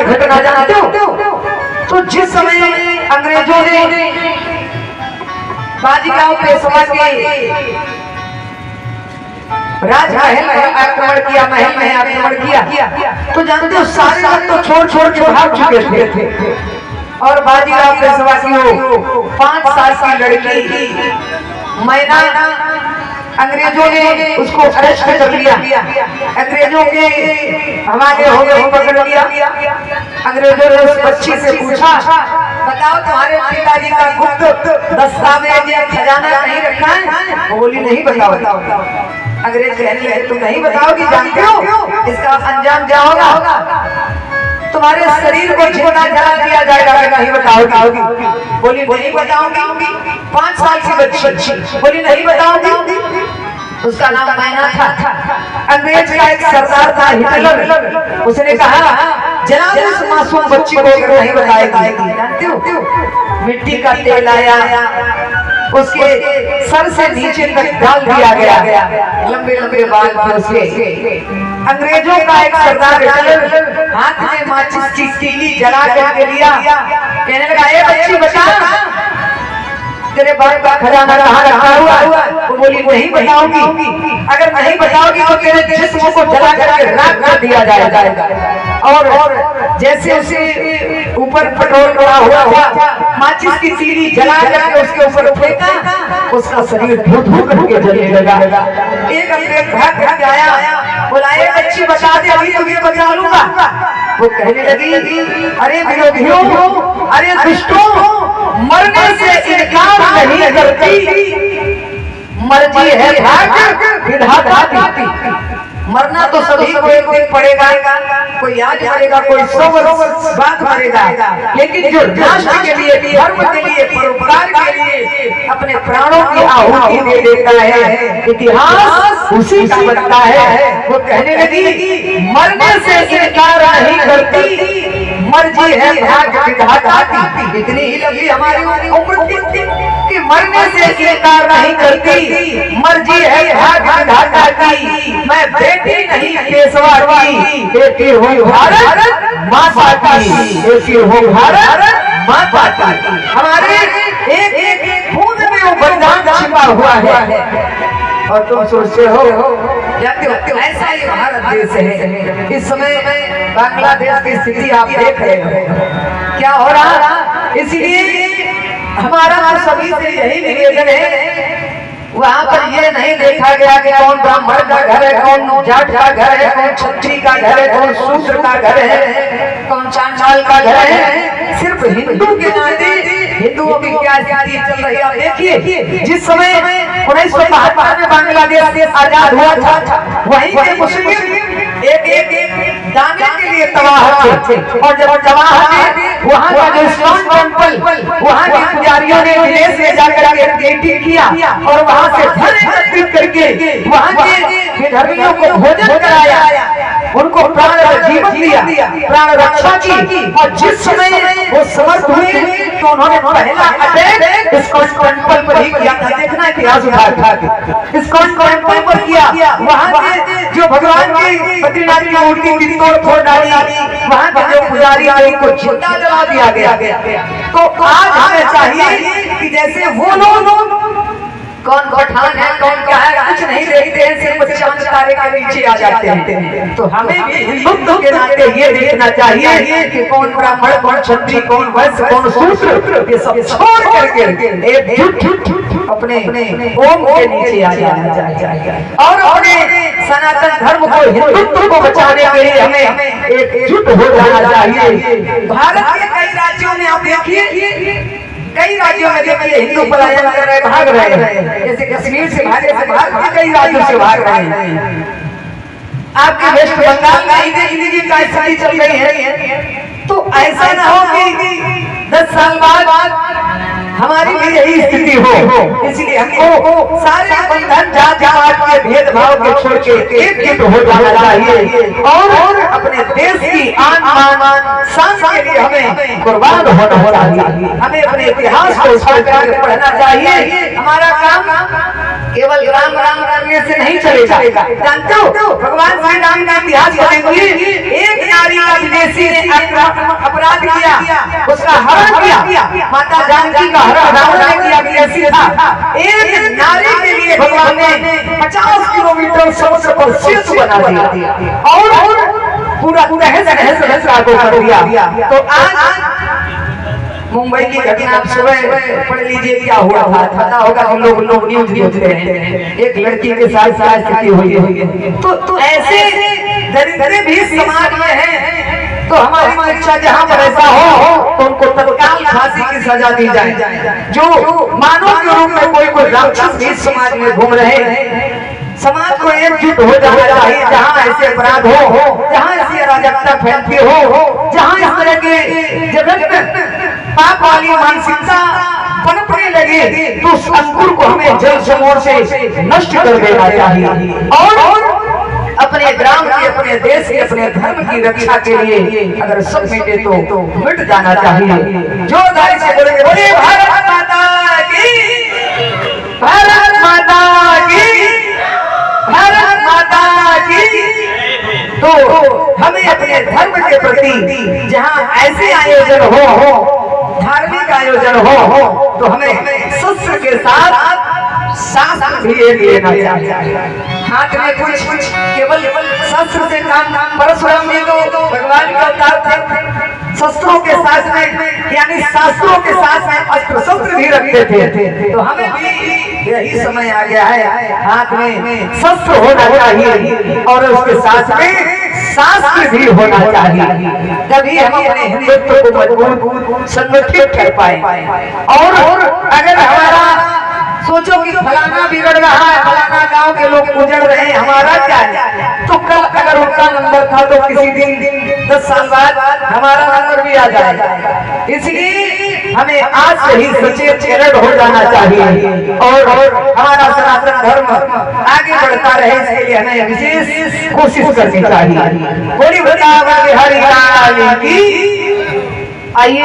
की घटना जानते हो? तो जिस समय अंग्रेजों ने बाजीराव पेशवा के राजमहल पर आक्रमण किया, महल में आक्रमण किया, तो जानते हो सारे लोग तो छोड़ के भाग चुके थे और बाजीराव पेशवा की वो 5 साल की लड़की मैना अंग्रेजों ने उसको अरेस्ट कर लिया। अंग्रेजों के हवाले हो गए, पकड़ लिया। अंग्रेजों ने उस बच्ची से पूछा, बताओ तुम्हारे पिताजी का गुप्त दस्तावेज या खजाना कहीं रखा है? वो बोली नहीं, बताओ। अंग्रेज कहने लगे, तुम नहीं बताओगी, जानते हो इसका अंजाम क्या होगा? तुम्हारे शरीर को जिंदा जला दिया जाएगा। नहीं बताओगी? बोली नहीं बताऊंगी। 5 साल की बच्ची बोली नहीं बताऊंगी। उसका नाम मैना था। अंग्रेज का एक सरदार था हिटलर, उसने कहा जनाब उस मासूम बच्ची को नहीं बताएगी। जानते हो मिट्टी का तेल आया, उसके सर से नीचे तक डाल दिया गया, लंबे बाल थे उसके। अंग्रेजों का एक सरदार हिटलर हाथ में माचिस की तीली जला करके लिया, कहने लगा, ए बच्ची बता, तेरे बाप का खजाना कहाँ रखा हुआ? वो बोली नहीं बताऊंगी। अगर नहीं बताओगी तो तेरे जिस्म को जला करके राख कर दिया जाएगा। और जैसे उसे ऊपर पेट्रोल पड़ा हुआ माचिस की तीली जला करके उसके ऊपर फेंका, उसका शरीर धुआं करके जलने लगा। एक अंग्रेज भाग करके आया, बोला, ए बच्ची बता दे, अभी तुम्हें बचा लूंगा। वो कहने लगी, अरे विरोधियों, अरे दुष्टों, मरने से इनकार नहीं करती, मर्जी है भाग विधाता दी। मरना तो सभी को एक दिन पड़ेगा, कोई आज मरेगा, कोई 100 वर्ष बाद मरेगा, लेकिन जो राष्ट्र के लिए, धर्म के लिए, परोपकार के लिए अपने प्राणों की आहुति दे देता है, इतिहास उसी का बनता है। वो कहने लगी, मरने से इनकार नहीं करती, मर्जी है भाग विधाता की। इतनी ही लगी हमारी उम्र कि मरने से इनकार नहीं करती, मर्जी है भाग विधाता की। मैं बेटी नहीं पेशवा की, बेटी हो भारत माता की, बेटी हो भारत माता की। हमारे एक खून में वो बलिदान छिपा हुआ है। और तुम सोचते हो ऐसा ही भारत देश है। इस समय बांग्लादेश की स्थिति आप देख रहे हो क्या हो रहा। इसलिए हमारा सभी से यही निवेदन है, वहाँ पर ये नहीं देखा गया कि कौन ब्राह्मण का घर है, कौन जाट का घर है, कौन क्षत्रिय का घर है, कौन शूद्र का घर है, कौन चांडाल का घर है। सिर्फ हिंदू के नाते हिंदुओं की क्या स्थिति चल रही है आप देखिए। जिस समय 1972 में बांग्लादेश आजाद हुआ था, वहीं के मुस्लिम एक दाने के लिए तबाह थे। और जब तबाह थे, वहाँ का जो इस्लाम टेम्पल, वहाँ के पुजारियों ने विदेश में जाकर के पेंटिंग किया और वहाँ से धन एकत्रित करके वहाँ के विधर्मियों को भोजन कराया, उनको प्राण जीवन दिया, प्राण रक्षा की। और जिस समय वो समर्थ हुए तो उन्होंने पहला अटैक इस्कॉन टेम्पल पर ही किया था। देखना इतिहास उठा के इस्कॉन टेम्पल पर किया। वहाँ के जो भगवान की बद्रीनाथ की मूर्ति की तोड़ डाली, वहाँ के जो पुजारी को जिंदा जला दिया गया। तो आज हमें चाहिए कि जैसे वो लोग कौन पठान है, कौन क्या है, कुछ नहीं देखते हैं, सिर्फ चांद तारे के नीचे आ जाते हैं। तो हमें भी हिंदुत्व के नाते ये देखना चाहिए कि कौन ब्राह्मण, कौन क्षत्रिय, कौन वैश्य, कौन शूद्र, ये सब छोड़ करके एकजुट अपने ओम के नीचे आ जाना चाहिए और अपने सनातन धर्म को, हिंदुत्व को बचाने के लिए हमें एकजुट हो जाना चाहिए। भारत के कई राज्यों में आप देखिए, कई राज्यों में देखिए हिंदू पलायन कर रहे, भाग रहे हैं। जैसे कश्मीर से भागे से भारत के कई राज्यों से भाग रहे हैं। आपके वेस्ट बंगाल में ही देख लीजिए क्या स्थिति चल रही है। तो ऐसा ना हो कि 10 साल बाद हमारी भी यही स्थिति हो। इसलिए हमको सारे बंधन, जाति पात के भेदभाव को छोड़ के एकजुट हो जाना चाहिए और अपने देश की आन बान शान के लिए हमें कुर्बान होना चाहिए। हमें अपने इतिहास को पढ़ना चाहिए। हमारा काम केवल राम राम करने से नहीं चलेगा। जानते हो भगवान श्री राम का इतिहास पढ़ेंगे, एक नारी का विदेशी ने अपराध किया, उसका हरण किया, माता जानकी का हरण रावण ने किया, विदेशी था। एक नारी के लिए भगवान ने 50 किलोमीटर समुद्र पर सेतु बना दिया और पूरा तहस नहस को कर दिया। तो आज मुंबई की घटना आप सुबह पढ़ लीजिए क्या हुआ था, पता होगा हम लोग न्यूज देखते हैं, एक लड़की के साथ स्थिति हुई है। तो ऐसे दरिद्र भी समाज में हैं, तो हमारी इच्छा जहाँ पर ऐसा हो तो उनको तत्काल फांसी की सजा दी जाए। जो मानव के रूप में कोई राक्षस भी समाज में घूम रहे हैं, समाज को एकजुट हो जाना चाहिए। जहाँ ऐसे अपराध हो, जहाँ ऐसी अराजकता फैलती हो, जहाँ इस तरह के जगत पाप वाली मानसिकता पनपने लगे, तो उस अंकुर को हमें जड़ जड़ों से नष्ट कर देना चाहिए और अपने ग्राम की, अपने देश की, अपने धर्म की रक्षा के लिए अगर सब मिटे तो मिट जाना चाहिए। जो दाई से बोलेंगे बोले भारत माता की, भारत माता की, भारत माता की। तो हमें अपने धर्म के प्रति जहाँ ऐसे आयोजन हो, धार्मिक आयोजन हो, तो हमें शस्त्र के साथ शास्त्र भी लेना चाहिए। हाथ में कुछ केवल शस्त्र से काम परशुराम जी तो भगवान का अवतार थे, शस्त्रों के साथ में यानी शास्त्रों के साथ में अस्त्र शस्त्र भी रखते थे। तो हमें भी यही समय आ गया है, हाथ में शस्त्र होना चाहिए और उसके साथ में शास्त्र भी होना चाहिए, तभी हम अपने हिंदुत्व को मजबूत संगठित कर पाए। और अगर हमारा सोचो कि फलाना बिगड़ रहा है, फलाना गांव के लोग उजड़ रहे हैं, हमारा क्या है, तो कल अगर उनका नंबर था तो किसी दिन 10 साल बाद हमारा नंबर भी आ जाएगा। इसलिए हमें आज से ही सचेत हो जाना चाहिए और हमारा सनातन धर्म आगे बढ़ता रहे, इसके लिए हमें विशेष कोशिश करनी चाहिए। बोली बिहारी की। आइए